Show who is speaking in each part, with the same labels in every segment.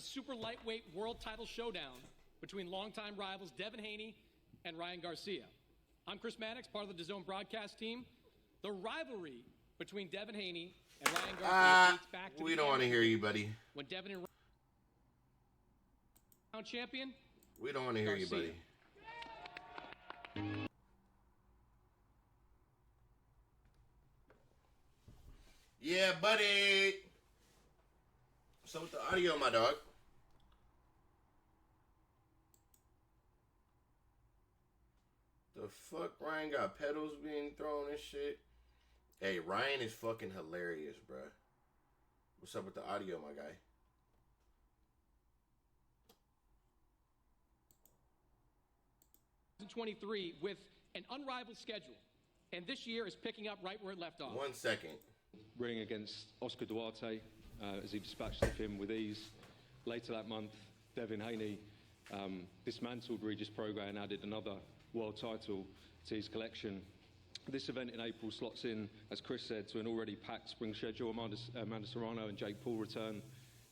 Speaker 1: a super lightweight world title showdown between longtime rivals Devin Haney and Ryan Garcia. I'm Chris Mannix, part of the DAZN broadcast team. The rivalry between Devin Haney and Ryan Garcia dates back to
Speaker 2: we don't want to hear you, buddy.
Speaker 1: When Devin and Ryan champion.
Speaker 2: We don't want to hear you, buddy. Yeah, buddy. So with the audio, my dog. The fuck, Ryan got pedals being thrown and shit. Hey, Ryan is fucking hilarious, bruh. What's up with the audio, my guy?
Speaker 1: '23 with an unrivaled schedule, and this year is picking up right where it left off.
Speaker 2: 1 second.
Speaker 3: Ring against Oscar Duarte as he dispatched him with ease. Later that month, Devin Haney dismantled Regis Prograis and added another world title to his collection. This event in April slots in, as Chris said, to an already packed spring schedule. Amanda Serrano and Jake Paul return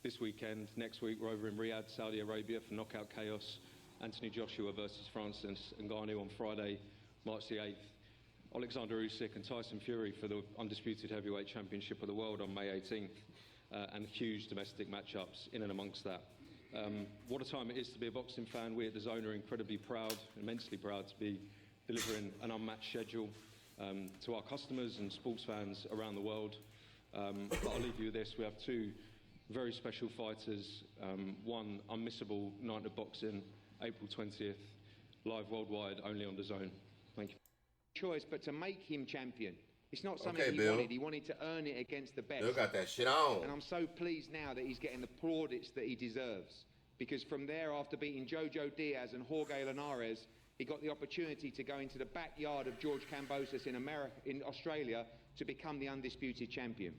Speaker 3: this weekend. Next week, we're over in Riyadh, Saudi Arabia for Knockout Chaos. Anthony Joshua versus Francis Ngannou on Friday, March the 8th. Alexander Usyk and Tyson Fury for the undisputed heavyweight championship of the world on May 18th. And huge domestic matchups in and amongst that. What a time it is to be a boxing fan. We at DAZN are incredibly proud, immensely proud to be delivering an unmatched schedule to our customers and sports fans around the world. But I'll leave you with this. We have two very special fighters, one unmissable night of boxing, April 20th, live worldwide, only on DAZN. Thank you.
Speaker 4: Choice, but to make him champion. It's not something
Speaker 2: Okay,
Speaker 4: he
Speaker 2: Bill.
Speaker 4: wanted. He wanted to earn it against the best.
Speaker 2: Bill got that shit on.
Speaker 4: And I'm so pleased now that he's getting the plaudits that he deserves. Because from there, after beating Jojo Diaz and Jorge Linares, he got the opportunity to go into the backyard of George Kambosos in Australia to become the undisputed champion.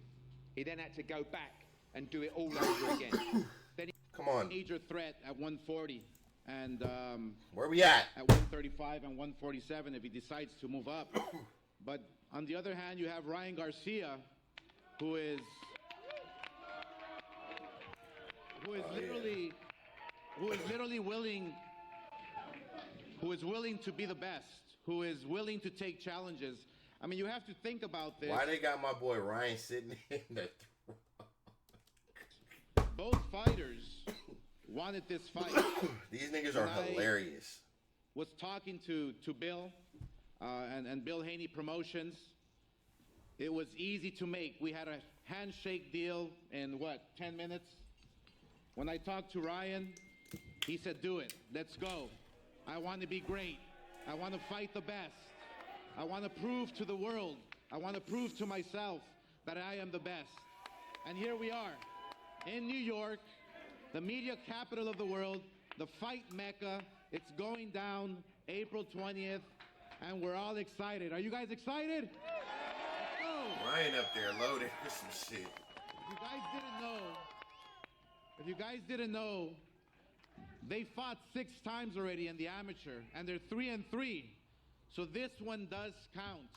Speaker 4: He then had to go back and do it all over again. Then he
Speaker 2: Come on.
Speaker 5: Major threat at 140 and
Speaker 2: Where we at?
Speaker 5: 135 and 147 if he decides to move up. But on the other hand, you have Ryan Garcia, who is willing to be the best, who is willing to take challenges. I mean, you have to think about this.
Speaker 2: Why they got my boy Ryan sitting in the
Speaker 5: Both fighters wanted this fight.
Speaker 2: These niggas are hilarious.
Speaker 5: Was talking to Bill and Bill Haney Promotions. It was easy to make. We had a handshake deal in, 10 minutes? When I talked to Ryan, he said, do it. Let's go. I want to be great. I want to fight the best. I want to prove to the world. I want to prove to myself that I am the best. And here we are in New York, the media capital of the world, the fight mecca. It's going down April 20th, and we're all excited. Are you guys excited?
Speaker 2: Ryan up there loaded with some shit.
Speaker 5: If you guys didn't know, they fought 6 times already in the amateur, and they're 3-3. So this one does count.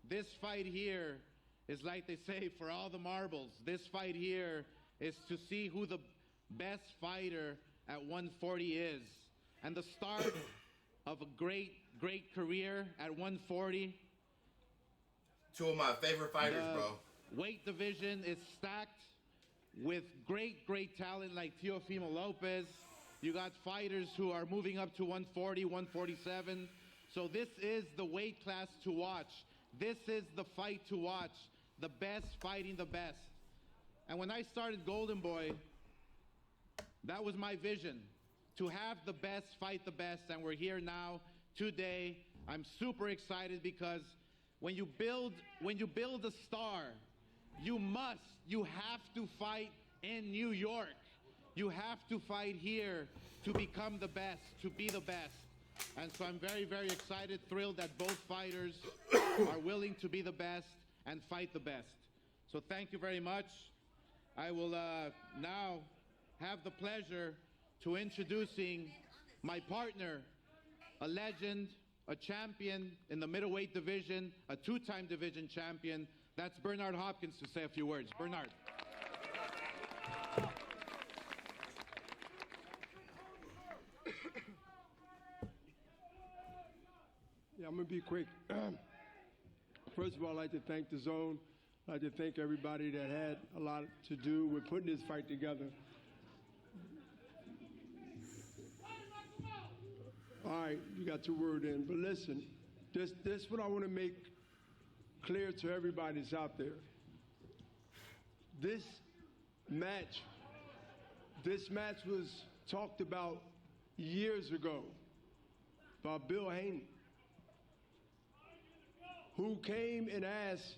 Speaker 5: This fight here is, like they say, for all the marbles. This fight here is to see who the best fighter at 140 is. And the start of a great, great career at 140.
Speaker 2: Two of my favorite fighters, bro.
Speaker 5: Weight division is stacked with great, great talent like Teofimo Lopez. You got fighters who are moving up to 140, 147. So this is the weight class to watch. This is the fight to watch. The best fighting the best. And when I started Golden Boy, that was my vision, to have the best fight the best. And we're here now today. I'm super excited because when you build a star, you have to fight in New York. You have to fight here to become the best, to be the best. And so I'm very, very excited, thrilled that both fighters are willing to be the best and fight the best. So thank you very much. I will now have the pleasure to introducing my partner, a legend, a champion in the middleweight division, a 2-time division champion. That's Bernard Hopkins to say a few words. Bernard.
Speaker 6: I'm going to be quick. First of all, I'd like to thank the Zone. I'd like to thank everybody that had a lot to do with putting this fight together. All right, you got your word in. But listen, this is what I want to make clear to everybody that's out there. This match was talked about years ago by Bill Haney, who came and asked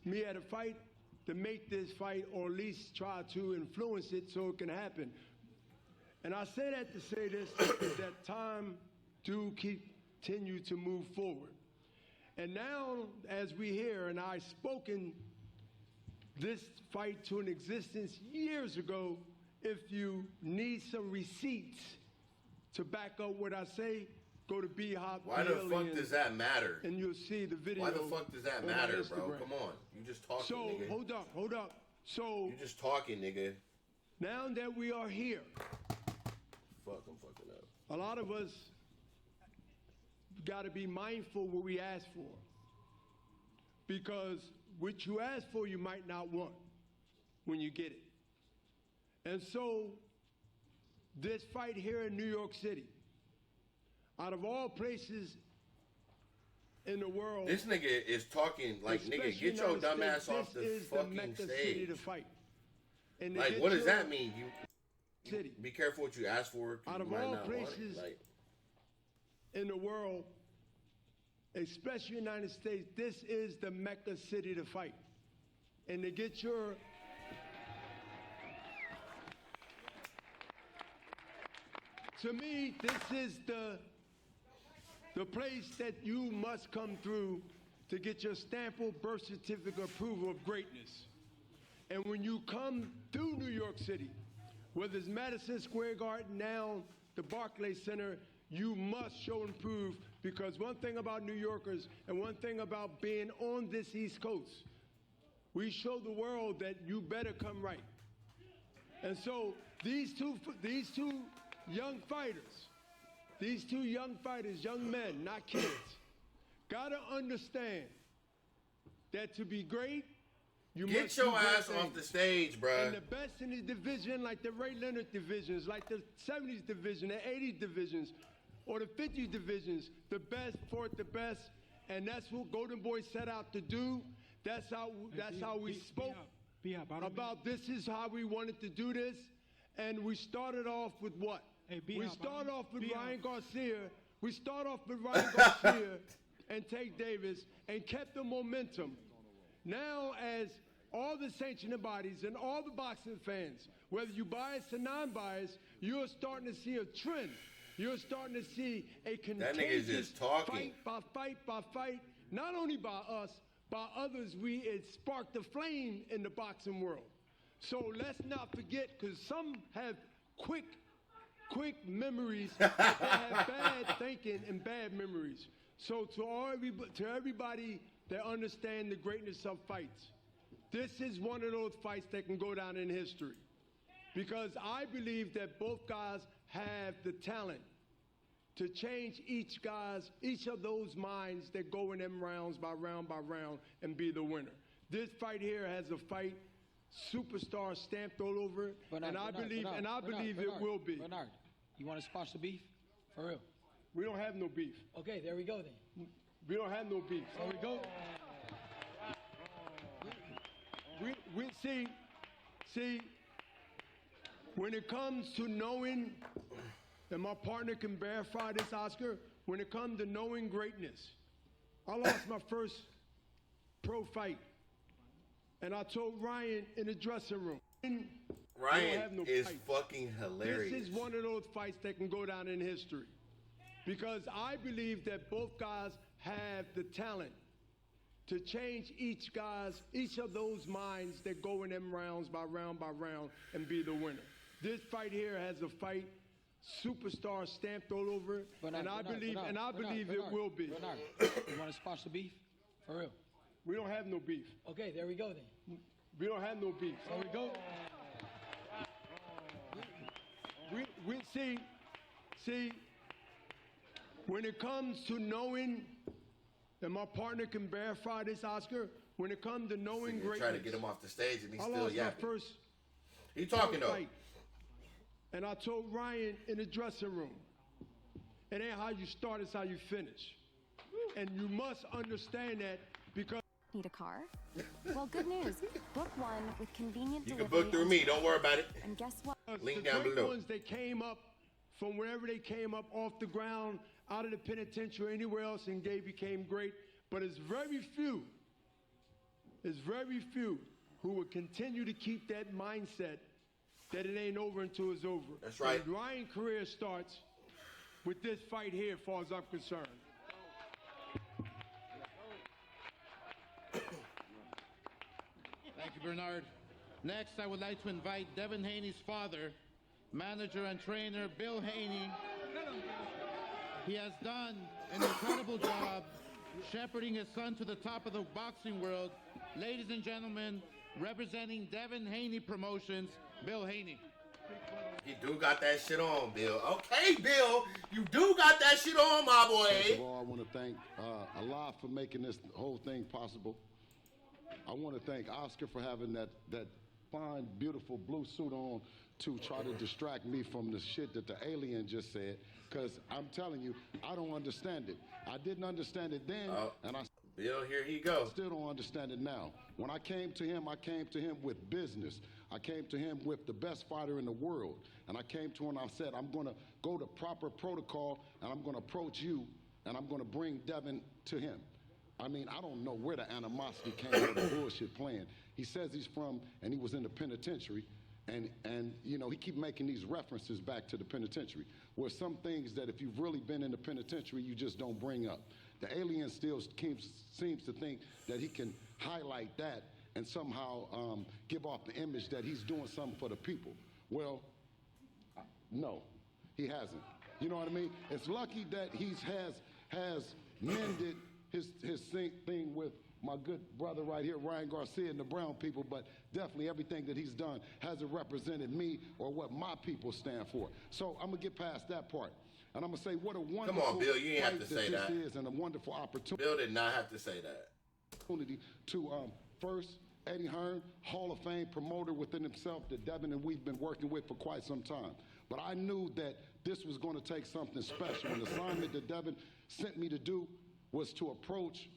Speaker 6: me at a fight to make this fight, or at least try to influence it so it can happen. And I say that to say this, that time do continue to move forward. And now, as we hear, and I've spoken this fight to an existence years ago, if you need some receipts to back up what I say, go to B-Hop.
Speaker 2: Why the fuck does that matter?
Speaker 6: And you'll see the video.
Speaker 2: Why the fuck does that matter, bro? Come on. You just talking,
Speaker 6: so,
Speaker 2: nigga.
Speaker 6: Hold up. So,
Speaker 2: you just talking, nigga.
Speaker 6: Now that we are here,
Speaker 2: fuck, I'm fucking up.
Speaker 6: A lot of us got to be mindful what we ask for. Because what you ask for, you might not want when you get it. And so, this fight here in New York City, out of all places in the world,
Speaker 2: this nigga is talking like, nigga, get your dumb ass off the fucking stage.
Speaker 6: City to fight. And
Speaker 2: like, what does that mean? You
Speaker 6: city.
Speaker 2: Be careful what you ask for.
Speaker 6: Out of all places in the world, especially United States, this is the Mecca city to fight. And to get your to me, this is the place that you must come through to get your stamp of birth certificate approval of greatness. And when you come through New York City, whether it's Madison Square Garden, now the Barclays Center, you must show and prove, because one thing about New Yorkers and one thing about being on this East Coast, we show the world that you better come right. And so these two young fighters, young men, not kids, gotta understand that to be great, you
Speaker 2: get
Speaker 6: must
Speaker 2: your ass off the stage, bruh.
Speaker 6: And the best in the division, like the Ray Leonard divisions, like the 70s division, the 80s divisions, or the 50s divisions, the best fought the best, and that's what Golden Boy set out to do. That's how we spoke about this is how we wanted to do this, and we started off with what? We start off with Ryan Garcia. We start off with Ryan Garcia and Tank Davis, and kept the momentum. Now, as all the sanctioning bodies and all the boxing fans, whether you biased or non-biased, you're starting to see a trend. You're starting to see a contagious fight by fight by fight, not only by us, by others. It sparked a flame in the boxing world. So let's not forget, because some have quick memories, they have bad thinking and bad memories. So to everybody that understand the greatness of fights, this is one of those fights that can go down in history. Because I believe that both guys have the talent to change each of those minds that go in them rounds by round and be the winner. This fight here has a fight superstar stamped all over it, and I believe it will be.
Speaker 7: Bernard, you want to squash the beef? For real?
Speaker 6: We don't have no beef.
Speaker 7: Okay, there we go then.
Speaker 6: We don't have no beef.
Speaker 7: There we go.
Speaker 6: We see, when it comes to knowing, and my partner can verify this, Oscar, when it comes to knowing greatness, I lost my first pro fight, and I told Ryan in the dressing room,
Speaker 2: Ryan is fucking hilarious.
Speaker 6: This is one of those fights that can go down in history, because I believe that both guys have the talent to change each of those minds that go in them rounds by round and be the winner. This fight here has a fight superstar stamped all over it, and I believe it will be.
Speaker 7: Bernard, you want to squash the beef? For real?
Speaker 6: We don't have no beef.
Speaker 7: Okay, there we go then.
Speaker 6: We don't have no beef.
Speaker 7: There we go.
Speaker 6: We see, When it comes to knowing, and my partner can verify this, Oscar, when it comes to knowing greatness.
Speaker 2: Trying to get him off the stage and he's
Speaker 6: I
Speaker 2: still
Speaker 6: lost
Speaker 2: yapping.
Speaker 6: my first
Speaker 2: He talking though.
Speaker 6: fight. And I told Ryan in the dressing room, it ain't how you start, it's how you finish. And you must understand that because...
Speaker 8: Need a car? Well, good news. Book one with convenient
Speaker 2: You
Speaker 8: delivery.
Speaker 2: can book through me. Don't worry about it.
Speaker 8: And guess what?
Speaker 2: Link
Speaker 6: the
Speaker 2: down
Speaker 6: great
Speaker 2: below.
Speaker 6: ones that came up from wherever they came up off the ground, out of the penitentiary, anywhere else, and they became great. But it's very few who will continue to keep that mindset that it ain't over until it's over.
Speaker 2: That's right.
Speaker 6: And Ryan's career starts with this fight here, as far as I'm concerned.
Speaker 5: Thank you, Bernard. Next, I would like to invite Devin Haney's father, manager and trainer Bill Haney. He has done an incredible job shepherding his son to the top of the boxing world. Ladies and gentlemen, representing Devin Haney Promotions, Bill Haney.
Speaker 2: You do got that shit on, Bill. Okay, Bill, you do got that shit on, my boy.
Speaker 9: First of all, I want to thank Allah for making this whole thing possible. I want to thank Oscar for having that fine, beautiful blue suit on to try to distract me from the shit that the alien just said. Because I'm telling you, I don't understand it. I didn't understand it then, and I
Speaker 2: Bill, here he goes.
Speaker 9: still don't understand it now. When I came to him with business. I came to him with the best fighter in the world. And I came to him and I said, I'm going to go to proper protocol, and I'm going to approach you, and I'm going to bring Devin to him. I mean, I don't know where the animosity came from, the bullshit playing. He says he's from, and he was in the penitentiary, and you know, he keep making these references back to the penitentiary, where some things that if you've really been in the penitentiary, you just don't bring up. The alien still seems to think that he can highlight that and somehow give off the image that he's doing something for the people. Well, no, he hasn't. You know what I mean? It's lucky that he has mended his thing with my good brother right here, Ryan Garcia, and the brown people, but definitely everything that he's done hasn't represented me or what my people stand for. So I'm gonna get past that part. And I'm gonna say what a wonderful
Speaker 2: Come on, Bill, you ain't have to say that.
Speaker 9: this is, and a wonderful opportunity.
Speaker 2: Bill did not have to say that.
Speaker 9: To first, Eddie Hearn, Hall of Fame promoter within himself that Devin and we've been working with for quite some time. But I knew that this was going to take something special. And the assignment that Devin sent me to do was to approach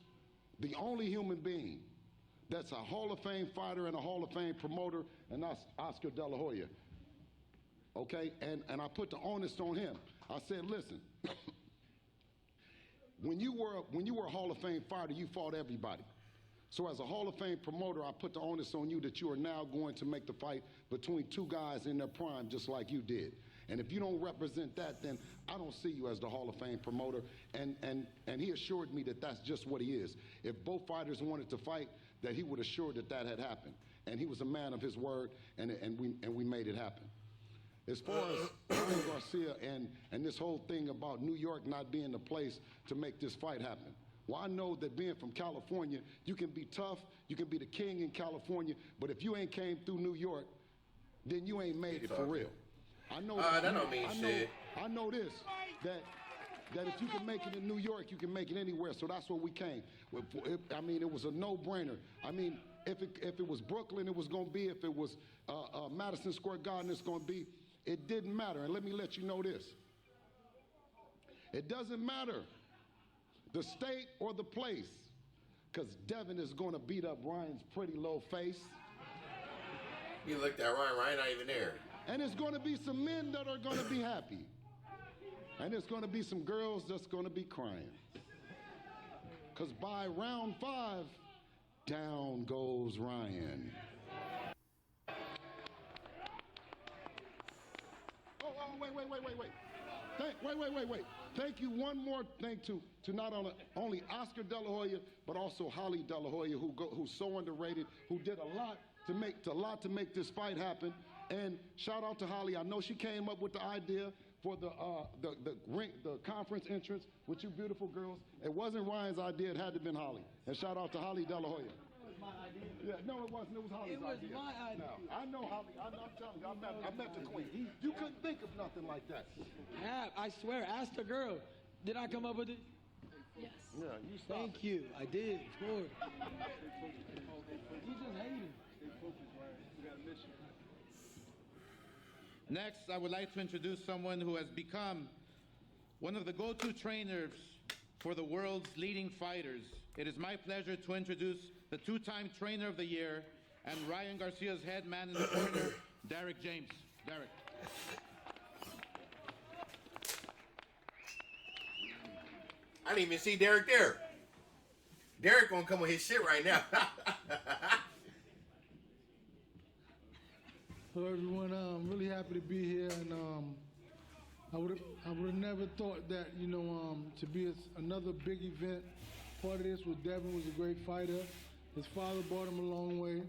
Speaker 9: the only human being that's a Hall of Fame fighter and a Hall of Fame promoter, and that's Oscar De La Hoya. Okay, and I put the onus on him. I said, listen, when you were a Hall of Fame fighter, you fought everybody. So as a Hall of Fame promoter, I put the onus on you that you are now going to make the fight between two guys in their prime, just like you did. And if you don't represent that, then I don't see you as the Hall of Fame promoter. And he assured me that that's just what he is. If both fighters wanted to fight, that he would assure that that had happened. And he was a man of his word, and we made it happen. As far as Ryan Garcia and this whole thing about New York not being the place to make this fight happen. Well, I know that being from California, you can be tough, you can be the king in California, but if you ain't came through New York, then you ain't made it for real. I know
Speaker 2: that don't mean shit.
Speaker 9: I know this, that if you can make it in New York, you can make it anywhere. So that's where we came. I mean, it was a no-brainer. I mean, if it was Brooklyn, it was going to be. If it was Madison Square Garden, it's going to be. It didn't matter. And let me let you know this. It doesn't matter the state or the place, because Devin is going to beat up Ryan's pretty little face.
Speaker 2: You looked at Ryan not even there.
Speaker 9: And there's going to be some men that are going to be happy. And there's going to be some girls that's going to be crying. Because by round 5, down goes Ryan. Wait. Thank you. One more thing to not only Oscar De La Hoya, but also Holly De La Hoya, who's so underrated, who did a lot to make this fight happen. And shout out to Holly. I know she came up with the idea for the conference entrance with you beautiful girls. It wasn't Ryan's idea. It had to have been Holly. And shout out to Holly De La Hoya.
Speaker 7: It was my idea.
Speaker 9: Yeah, no, it wasn't. It was Holly's idea.
Speaker 7: It was my idea.
Speaker 9: No, I know Holly. I'm telling you, I met the queen. You couldn't think of nothing like that.
Speaker 7: Yeah, I swear, ask the girl. Did I come up with it?
Speaker 8: Yes.
Speaker 6: Yeah, you stop.
Speaker 7: Thank you. I did, of course. You just hated.
Speaker 5: Next, I would like to introduce someone who has become one of the go-to trainers for the world's leading fighters. It is my pleasure to introduce the two-time Trainer of the Year and Ryan Garcia's head man in the corner, Derek James. Derek.
Speaker 2: I didn't even see Derek there. Derek gonna come with his shit right now.
Speaker 10: Hello, everyone. I'm really happy to be here, and I would have never thought that to be another big event. Part of this was Devin was a great fighter. His father brought him a long way.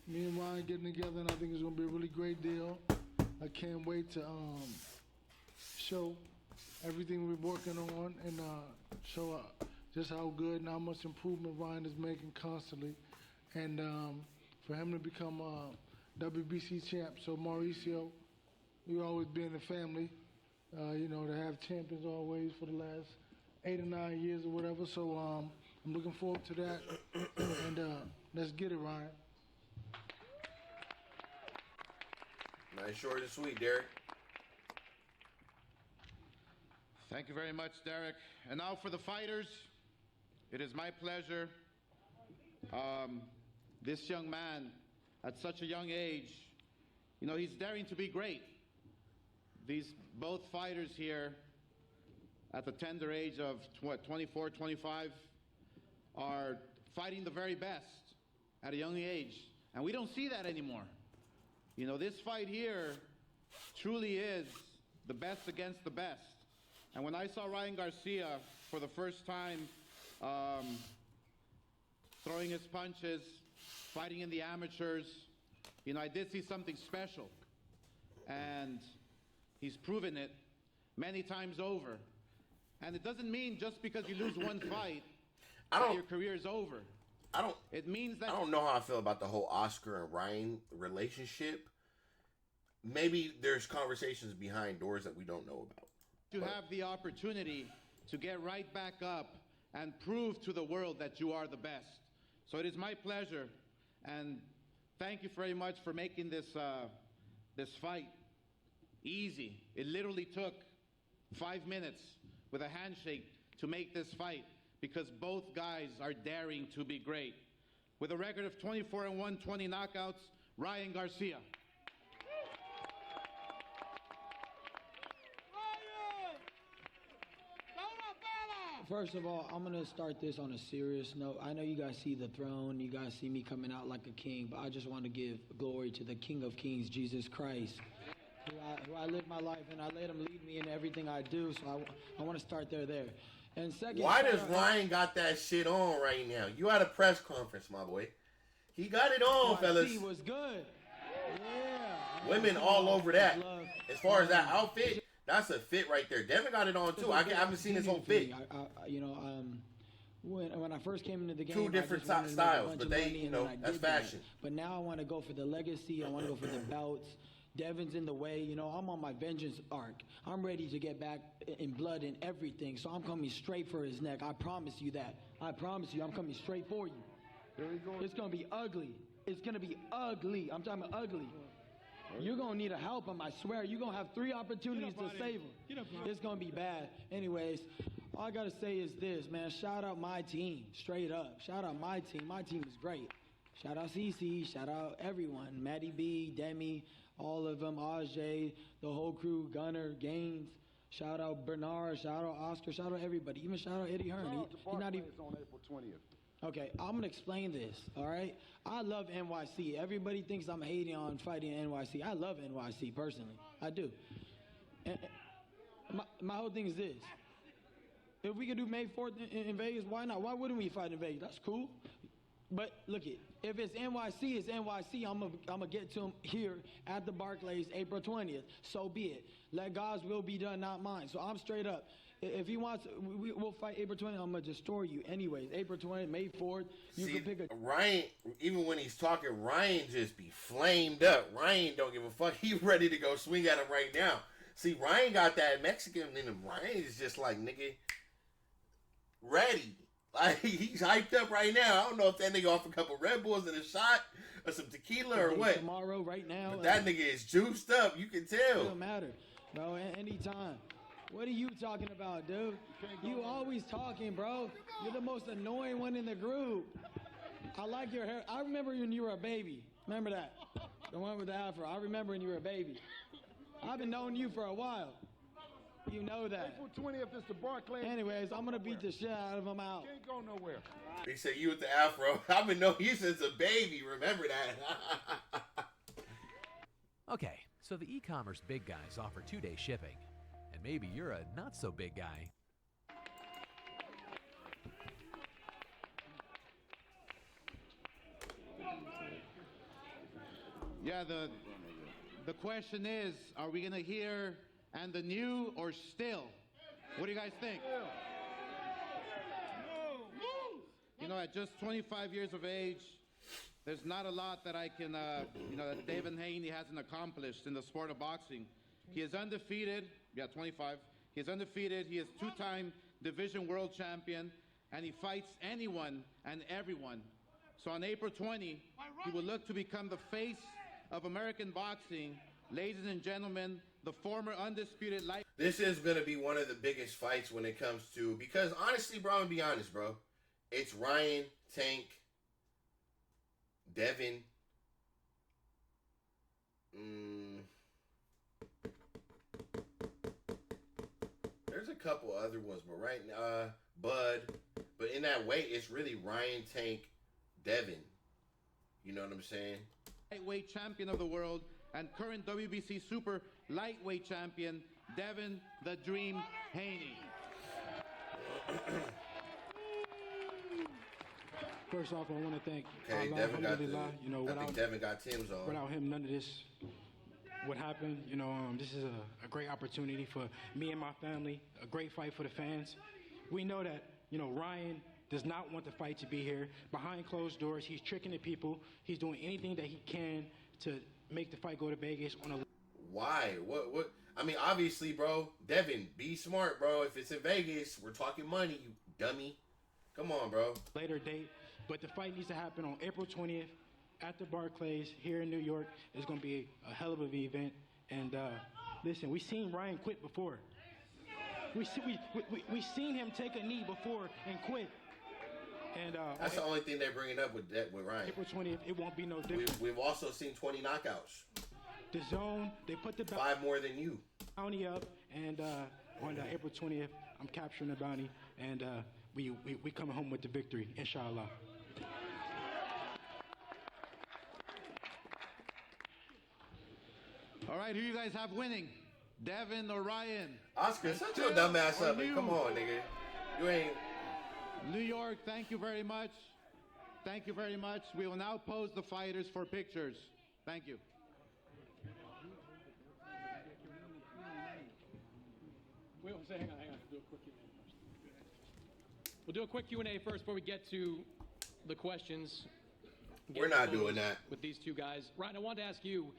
Speaker 10: Me and Ryan getting together, and I think it's gonna be a really great deal. I can't wait to show everything we're working on and show just how good and how much improvement Ryan is making constantly, and for him to become WBC champ. So Mauricio, you always been in the family, to have champions always for the last 8 or 9 years or whatever. So I'm looking forward to that, and let's get it, Ryan.
Speaker 2: Nice, short and sweet, Derek.
Speaker 5: Thank you very much, Derek. And now for the fighters, it is my pleasure. This young man, at such a young age, he's daring to be great. These both fighters here, at the tender age of 24, 25, are fighting the very best at a young age. And we don't see that anymore. This fight here truly is the best against the best. And when I saw Ryan Garcia for the first time throwing his punches, fighting in the amateurs, I did see something special. And he's proven it many times over. And it doesn't mean just because you lose one fight that your career is over. It means that...
Speaker 2: I don't know how I feel about the whole Oscar and Ryan relationship. Maybe there's conversations behind doors that we don't know about.
Speaker 5: You have the opportunity to get right back up and prove to the world that you are the best. So it is my pleasure, and thank you very much for making this fight easy. It literally took 5 minutes with a handshake to make this fight, because both guys are daring to be great. With a record of 24-1, 20 knockouts, Ryan Garcia.
Speaker 7: First of all, I'm going to start this on a serious note. I know you guys see the throne. You guys see me coming out like a king, but I just want to give glory to the King of Kings, Jesus Christ, who I live my life, and I let him lead me in everything I do. So I want to start there. And second,
Speaker 2: why does Ryan got that shit on right now? You at a press conference, my boy. He got it on, fellas.
Speaker 7: He was good. Yeah.
Speaker 2: Women all over that. As far as that outfit, that's a fit right there. Devin got it on too. I haven't seen his whole fit.
Speaker 7: When I first came into the game,
Speaker 2: two different styles, but they, that's fashion.
Speaker 7: But now I want to go for the legacy. I want to go for the belts. Devin's in the way. I'm on my vengeance arc. I'm ready to get back in blood and everything. So I'm coming straight for his neck. I promise you that. I promise you, I'm coming straight for you.
Speaker 6: There we go.
Speaker 7: It's gonna be ugly. It's gonna be ugly. I'm talking about ugly. You're gonna need a help him, I swear. You're gonna have 3 opportunities to save him. It's gonna be bad. Anyways, all I gotta say is this, man. Shout out my team, straight up. Shout out my team. My team is great. Shout out CC. Shout out everyone. Maddie B, Demi, all of them. Ajay, the whole crew. Gunner, Gaines. Shout out Bernard. Shout out Oscar. Shout out everybody. Even shout out Eddie Hearn. He's not even
Speaker 9: on April 20th.
Speaker 7: Okay, I'm gonna explain this, all right? I love NYC. Everybody thinks I'm hating on fighting in NYC. I love NYC personally. I do. And my whole thing is this. If we could do May 4th in Vegas, why not? Why wouldn't we fight in Vegas? That's cool. But look it, if it's NYC, it's NYC. I'm gonna get to him here at the Barclays April 20th. So be it. Let God's will be done, not mine. So I'm straight up. If he wants, we'll fight April 20th. I'm going to destroy you. Anyways, April 20th, May 4th, you can pick a...
Speaker 2: Ryan, even when he's talking, Ryan just be flamed up. Ryan don't give a fuck. He ready to go swing at him right now. See, Ryan got that Mexican in him. Ryan is just like, nigga, ready. Like, he's hyped up right now. I don't know if that nigga off a couple Red Bulls and a shot or some tequila or what.
Speaker 7: Tomorrow, right now.
Speaker 2: But that nigga is juiced up. You can
Speaker 7: It
Speaker 2: tell.
Speaker 7: don't matter, bro. Anytime. What are you talking about, dude? You always talking, bro. You're the most annoying one in the group. I like your hair. I remember when you were a baby. Remember that? The one with the afro. I remember when you were a baby. I've been knowing you for a while. You know that.
Speaker 9: April 20th is the Barclays.
Speaker 7: Anyways, I'm gonna beat the shit out of him out.
Speaker 9: Can't go nowhere.
Speaker 2: He said you with the afro. I've been knowing you since a baby. Remember that?
Speaker 11: Okay, so the e-commerce big guys offer 2-day shipping. And maybe you're a not-so-big guy.
Speaker 5: Yeah, the question is, are we gonna hear and the new or still? What do you guys think? You know, at just 25 years of age, there's not a lot that I can, that Devin Haney hasn't accomplished in the sport of boxing. He is undefeated, 25. He is undefeated, he is two-time division world champion, and he fights anyone and everyone. So on April 20, he will look to become the face of American boxing. Ladies and gentlemen, the former undisputed light.
Speaker 2: This is going to be one of the biggest fights when it comes to, because honestly, bro, I'm going to be honest, bro. It's Ryan, Tank, Devin. There's a couple other ones, but right now, Bud. But in that way, it's really Ryan, Tank, Devin. You know what I'm saying?
Speaker 5: Lightweight champion of the world and current WBC super lightweight champion, Devin the Dream Haney.
Speaker 12: First off, I want to thank
Speaker 2: Okay,
Speaker 12: Allah,
Speaker 2: Devin got the,
Speaker 12: alhamdulillah. You know,
Speaker 2: I think Devin got Tim's on.
Speaker 12: without him, none of this would happen. You know, this is a great opportunity for me and my family, a great fight for the fans. We know that, you know, Ryan does not want the fight to be here. Behind closed doors, he's tricking the people. He's doing anything that he can to make the fight go to Vegas on a...
Speaker 2: Why? What? I mean, obviously, bro, Devin, be smart, bro. If it's in Vegas, we're talking money, you dummy. Come on, bro.
Speaker 12: later date. But the fight needs to happen on April 20th at the Barclays here in New York. It's going to be a hell of an event. And listen, we've seen Ryan quit before. We've seen him take a knee before and quit. And
Speaker 2: That's the only thing they're bringing up with Ryan.
Speaker 12: April 20th, it won't be no different.
Speaker 2: We've also seen 20 knockouts.
Speaker 12: The zone, they put the
Speaker 2: 5 more than you.
Speaker 12: bounty up, and on April 20th, I'm capturing the bounty, and we coming home with the victory, inshallah.
Speaker 5: All right, who you guys have winning? Devin or Ryan?
Speaker 2: Oscar, shut your dumb ass up, man. Come on, nigga. You ain't...
Speaker 5: New York, thank you very much. Thank you very much. We will now pose the fighters for pictures. Thank you.
Speaker 1: Wait, hang on. Do a quick Q&A first. We'll do a quick Q&A first before we get to the questions.
Speaker 2: We're not doing that.
Speaker 1: With these two guys. Ryan, I wanted to ask you,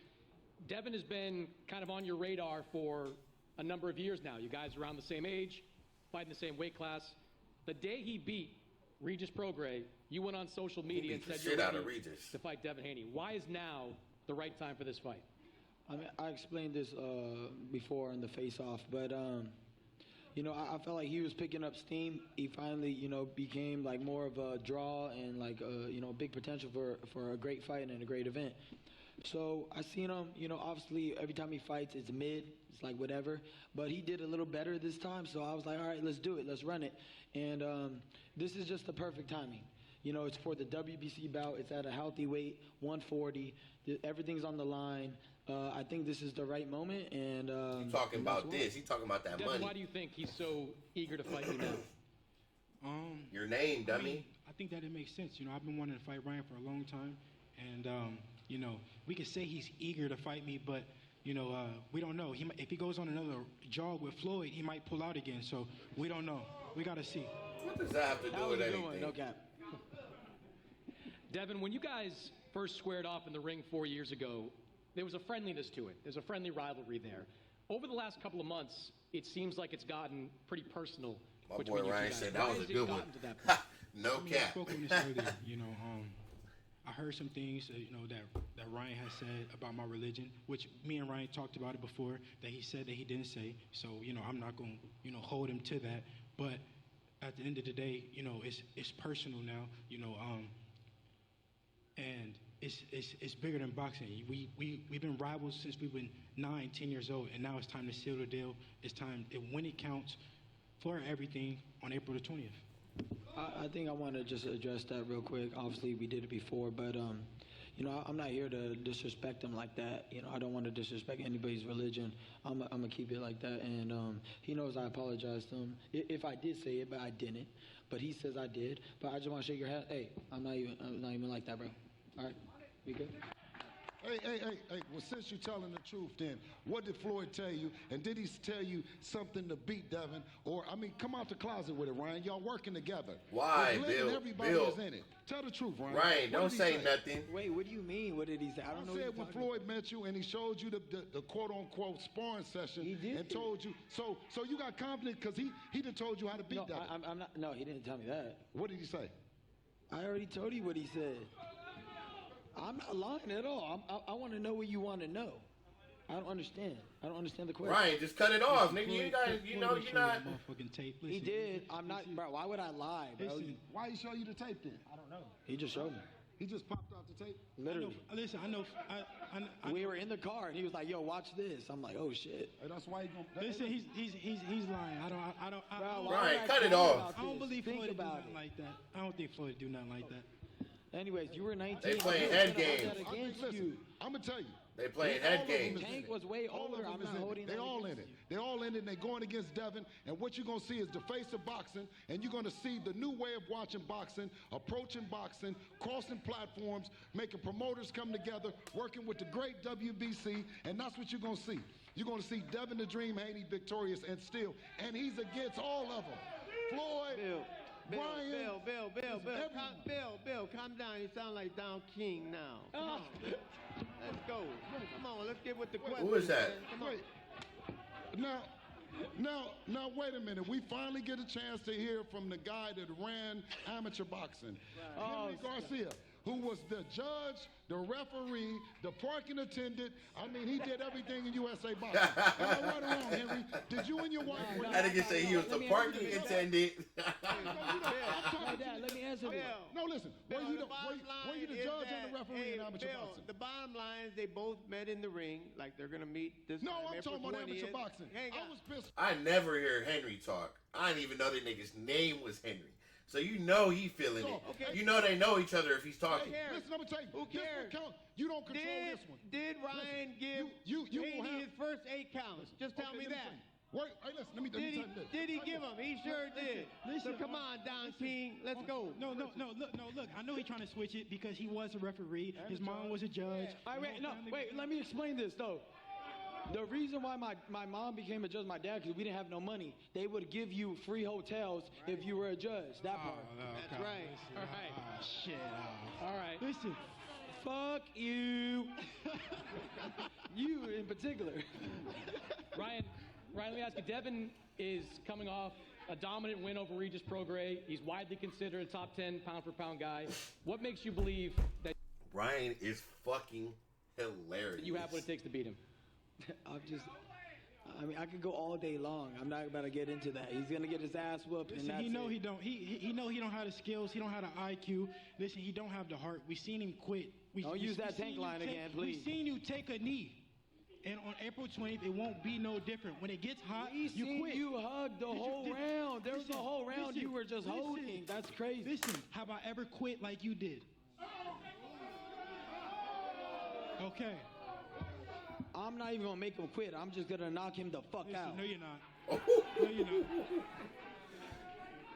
Speaker 1: Devin has been kind of on your radar for a number of years now. You guys are around the same age, fighting the same weight class. The day he beat Regis Prograis, you went on social media and said you're ready to fight Devin Haney. Why is now the right time for this fight?
Speaker 7: I mean, I explained this before in the face-off, but you know, I felt like he was picking up steam. He finally, you know, became like more of a draw and like you know, big potential for a great fight and a great event. So I seen him, you know, obviously every time he fights, it's mid, it's like whatever. But he did a little better this time, so I was like, all right, let's do it, let's run it. And this is just the perfect timing. You know, it's for the WBC bout. It's at a healthy weight, 140. Everything's on the line. I think this is the right moment. And
Speaker 2: you talking about this? He talking about that
Speaker 1: Devin,
Speaker 2: money.
Speaker 1: why do you think he's so eager to fight you now?
Speaker 2: Your name, dummy.
Speaker 12: I mean, I think that it makes sense. You know, I've been wanting to fight Ryan for a long time, and you know, we could say he's eager to fight me, but you know, we don't know. If he goes on another jog with Floyd, he might pull out again. So we don't know. We gotta see.
Speaker 2: What does that have to do with anything?
Speaker 7: No cap.
Speaker 1: Devin, when you guys first squared off in the ring 4 years ago, there was a friendliness to it. There's a friendly rivalry there. over the last couple of months, it seems like it's gotten pretty personal.
Speaker 2: My
Speaker 1: between
Speaker 2: boy
Speaker 1: you
Speaker 2: Ryan
Speaker 1: two
Speaker 2: said
Speaker 1: guys.
Speaker 2: that
Speaker 1: Why
Speaker 2: was a
Speaker 1: has it
Speaker 2: good one.
Speaker 1: gotten to that point?
Speaker 2: No
Speaker 12: I
Speaker 2: cap.
Speaker 12: spoke on this earlier. I heard some things that Ryan has said about my religion, which me and Ryan talked about it before, that he said that he didn't say. So, I'm not going to, hold him to that. But at the end of the day, it's personal now, and it's bigger than boxing. We've been rivals since we've been 9, 10 years old, and now it's time to seal the deal. It's time, when it counts, for everything on April the 20th.
Speaker 7: I think I want to just address that real quick. Obviously, we did it before, but I'm not here to disrespect him like that. I don't want to disrespect anybody's religion. I'm gonna keep it like that, and he knows I apologize to him if I did say it, but I didn't. But he says I did. But I just want to shake your hand. Hey, I'm not even like that, bro. All right, we good?
Speaker 9: Hey, well, since you're telling the truth, then, what did Floyd tell you? And did he tell you something to beat Devin? Or, come out the closet with it, Ryan. Y'all working together.
Speaker 2: Why,
Speaker 9: Bill? Everybody
Speaker 2: Bill.
Speaker 9: is in it. Tell the truth, Ryan.
Speaker 2: Ryan, don't say nothing.
Speaker 7: Wait, what do you mean? What did he say? I don't know.
Speaker 9: I said when Floyd met you and he showed you the quote-unquote sparring session.
Speaker 7: He did.
Speaker 9: And told you. So you got confident because he done told you how to beat Devin.
Speaker 7: I'm not. No, he didn't tell me that.
Speaker 9: What did he say?
Speaker 7: I already told you what he said. I'm not lying at all. I want to know what you want to know. I don't understand. I don't understand the question.
Speaker 2: Ryan, just cut it off, nigga. You got, you're not.
Speaker 12: Motherfucking tape.
Speaker 7: He did. I'm not, bro. Why would I lie, bro?
Speaker 9: Why he show you the tape then?
Speaker 7: I don't know. He just showed me.
Speaker 9: He just popped out the tape?
Speaker 7: Literally.
Speaker 12: I know.
Speaker 7: We were in the car and he was like, "Yo, watch this." I'm like, "Oh shit."
Speaker 9: Hey, that's why he gonna.
Speaker 12: Listen, he's lying. I don't.
Speaker 2: Ryan, cut it off.
Speaker 12: I don't believe
Speaker 7: Think
Speaker 12: Floyd do
Speaker 7: about
Speaker 12: nothing
Speaker 7: it.
Speaker 12: like that. I don't think Floyd do nothing like that.
Speaker 7: Anyways, you were 19.
Speaker 2: They playing
Speaker 7: I'm
Speaker 2: head
Speaker 7: not gonna hold
Speaker 2: games.
Speaker 7: that against you.
Speaker 9: I'm gonna tell you.
Speaker 2: They playing head games.
Speaker 7: Tank was way older. I'm not holding that.
Speaker 9: They all in
Speaker 7: against
Speaker 9: it. They all in it. And they going against Devin. And what you're gonna see is the face of boxing, and you're gonna see the new way of watching boxing, approaching boxing, crossing platforms, making promoters come together, working with the great WBC, and that's what you're gonna see. You're gonna see Devin the Dream Haney victorious and still, and he's against all of them. Floyd. Ryan,
Speaker 6: Bill, calm down. You sound like Don King now. Come on. Let's go. Come on, let's get with the question.
Speaker 2: Who is that?
Speaker 6: Come on.
Speaker 9: Now, wait a minute. We finally get a chance to hear from the guy that ran amateur boxing, Henry Garcia, who was the judge, the referee, the parking attendant. I mean, he did everything in USA Boxing. Am I right or wrong, Henry? Did you and your wife?
Speaker 2: That nigga say he was the parking attendant.
Speaker 7: Dad, let me answer this.
Speaker 9: No, listen. Were you the judge and the referee in amateur boxing?
Speaker 6: The bottom line is they both met in the ring, like they're gonna meet this.
Speaker 9: No,
Speaker 6: time,
Speaker 9: I'm
Speaker 6: April
Speaker 9: talking about
Speaker 6: 20th.
Speaker 9: amateur boxing. I was pissed.
Speaker 2: I never hear Henry talk. I didn't even know that nigga's name was Henry. So you know he feeling it.
Speaker 6: Okay.
Speaker 2: You know they know each other if he's talking.
Speaker 9: Listen, I'm gonna tell you.
Speaker 6: Who cares?
Speaker 9: You don't control this one.
Speaker 6: Did Ryan give
Speaker 9: you
Speaker 6: Haney his first 8 counts? Just tell me that.
Speaker 9: Wait, hey, listen, let me tell you this.
Speaker 6: Did he give him? He sure did. So come on, Don King, let's go.
Speaker 12: No, look. I know he's trying to switch it because he was a referee. His mom was a judge.
Speaker 7: Wait, let me explain this though. The reason why my mom became a judge, my dad, because we didn't have no money. They would give you free hotels if you were a judge. That part.
Speaker 6: That's right.
Speaker 7: All right.
Speaker 12: Oh, shit.
Speaker 7: All right.
Speaker 12: Listen.
Speaker 7: Fuck you. You in particular.
Speaker 1: Ryan, let me ask you. Devin is coming off a dominant win over Regis Prograis. He's widely considered a top 10 pound-for-pound guy. What makes you believe that
Speaker 2: Ryan is fucking hilarious.
Speaker 1: you have what it takes to beat him?
Speaker 7: I could go all day long. I'm not about to get into that. He's gonna get his ass whooped.
Speaker 12: Listen,
Speaker 7: and
Speaker 12: he know
Speaker 7: it.
Speaker 12: he don't. He know he don't have the skills. He don't have the IQ. Listen, he don't have the heart. We seen him quit.
Speaker 7: Don't use that tank line again, please.
Speaker 12: We seen you take a knee. And on April 20th, it won't be no different. When it gets hot,
Speaker 7: you
Speaker 12: quit.
Speaker 7: You hugged the whole round. There was a whole round you were just holding. That's crazy.
Speaker 12: Listen, have I ever quit like you did? Okay.
Speaker 7: I'm not even gonna make him quit. I'm just gonna knock him the fuck out.
Speaker 12: No, you're not. No, you're not.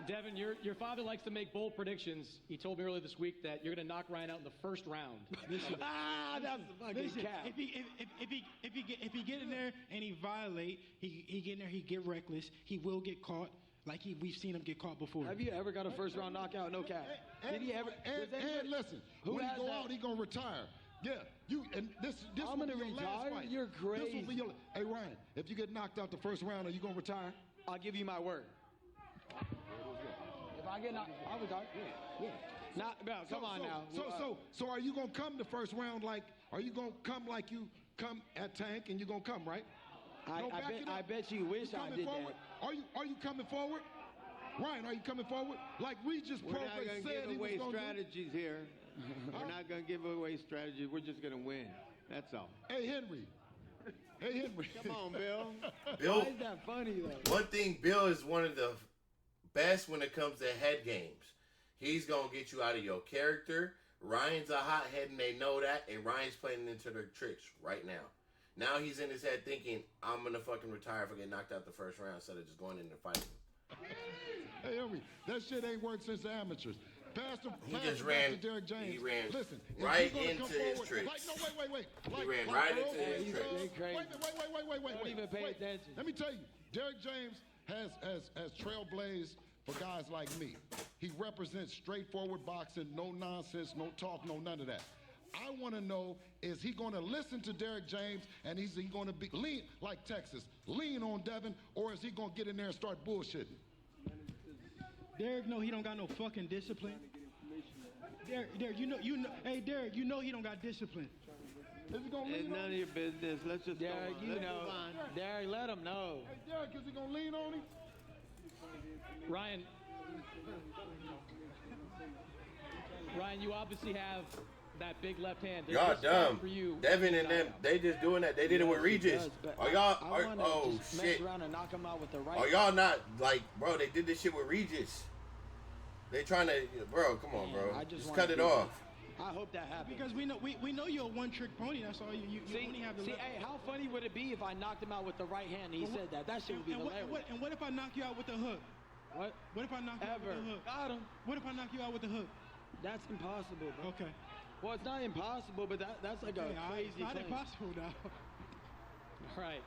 Speaker 1: Devin, your father likes to make bold predictions. He told me earlier this week that you're going to knock Ryan out in the first round.
Speaker 7: That's the fucking cap.
Speaker 12: If he get in there and he violate, he get in there, he get reckless, he will get caught. Like we've seen him get caught before.
Speaker 7: Have you ever got a first round knockout? No cap. Did he ever?
Speaker 9: And listen, when he go out, he gonna retire. Yeah, you and this
Speaker 7: I'm
Speaker 9: will
Speaker 7: gonna
Speaker 9: be your last
Speaker 7: retire?
Speaker 9: fight.
Speaker 7: You're
Speaker 9: This will be
Speaker 7: crazy.
Speaker 9: your. Hey Ryan, if you get knocked out the first round, are you gonna retire?
Speaker 7: I'll give you my word. If I get knocked, I'll retire.
Speaker 9: Yeah.
Speaker 7: Not, bro, come on now.
Speaker 9: So are you gonna come the first round like? Are you gonna come like you come at Tank and you're gonna come right?
Speaker 7: I bet you wish I did
Speaker 9: forward?
Speaker 7: that.
Speaker 9: Are you coming forward? Ryan, are you coming forward? Like Regis
Speaker 6: We're not
Speaker 9: Progress
Speaker 6: going to
Speaker 9: said
Speaker 6: give
Speaker 9: he was
Speaker 6: away
Speaker 9: going to do?
Speaker 6: strategies here. We're not going to give away strategies. We're just going to win. That's all.
Speaker 9: Hey, Henry. Hey, Henry.
Speaker 6: Come on, Bill.
Speaker 2: Bill,
Speaker 7: Why is that funny though?
Speaker 2: one thing, Bill is one of the best when it comes to head games. He's going to get you out of your character. Ryan's a hothead, and they know that, and Ryan's playing into their tricks right now. Now he's in his head thinking, I'm going to fucking retire if I get knocked out the first round instead of just going in and fighting.
Speaker 9: Hey, Henry, that shit ain't worked since the amateurs.
Speaker 2: He just ran.
Speaker 9: To Derek James.
Speaker 2: He ran
Speaker 9: Listen,
Speaker 2: right
Speaker 9: if you're gonna
Speaker 2: into
Speaker 9: come
Speaker 2: his
Speaker 9: forward,
Speaker 2: tricks.
Speaker 9: Like, no, wait.
Speaker 2: He ran right into his
Speaker 7: He's
Speaker 2: tricks.
Speaker 7: crazy.
Speaker 9: Wait.
Speaker 7: Don't even pay attention.
Speaker 9: Let me tell you, Derek James has trailblazed for guys like me. He represents straightforward boxing, no nonsense, no talk, no none of that. I want to know, is he going to listen to Derek James and is he going to be lean like Texas, lean on Devin, or is he going to get in there and start bullshitting?
Speaker 12: Derek, no, he don't got no fucking discipline. Derek, you know, hey, Derek, you know he don't got discipline.
Speaker 9: Is he going to lean
Speaker 6: It's
Speaker 9: on
Speaker 6: none of
Speaker 9: him?
Speaker 6: your business. Let's just
Speaker 7: Derek,
Speaker 6: go on.
Speaker 7: you
Speaker 6: Let's
Speaker 7: know,
Speaker 6: move on.
Speaker 7: Derek, let him know.
Speaker 9: Hey, Derek, is he going to lean on him?
Speaker 1: Ryan, you obviously have that big left hand. There's
Speaker 2: Y'all
Speaker 1: respect
Speaker 2: dumb.
Speaker 1: For you.
Speaker 2: Devin and them, they just doing that. They did it with Regis. Are y'all? Oh shit.
Speaker 7: Mess around and knock him out with the right.
Speaker 2: Are y'all not like, bro? They did this shit with Regis. They trying to, bro. Come on, bro.
Speaker 7: I
Speaker 2: Just
Speaker 7: wanna
Speaker 2: cut it
Speaker 7: do
Speaker 2: off.
Speaker 7: that. I hope that happens.
Speaker 12: Because we know you're a one-trick pony. That's all you only have to.
Speaker 7: See, hey, how funny would it be if I knocked him out with the right hand? And he said that. That shit would be hilarious.
Speaker 12: What if I knock you out with the hook?
Speaker 7: What?
Speaker 12: What if I knock you out with the hook?
Speaker 7: Got him.
Speaker 12: What if I knock you out with the hook?
Speaker 7: That's impossible, bro.
Speaker 12: Okay.
Speaker 7: Well, it's not impossible, but that's like a crazy
Speaker 12: It's not
Speaker 7: claim.
Speaker 12: impossible now.
Speaker 1: All right.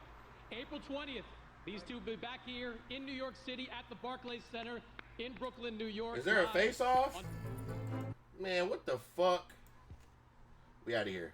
Speaker 1: April 20th, these two will be back here in New York City at the Barclays Center in Brooklyn, New York.
Speaker 2: Is there a
Speaker 1: Live
Speaker 2: face-off?
Speaker 1: on-
Speaker 2: Man, what the fuck? We out of here.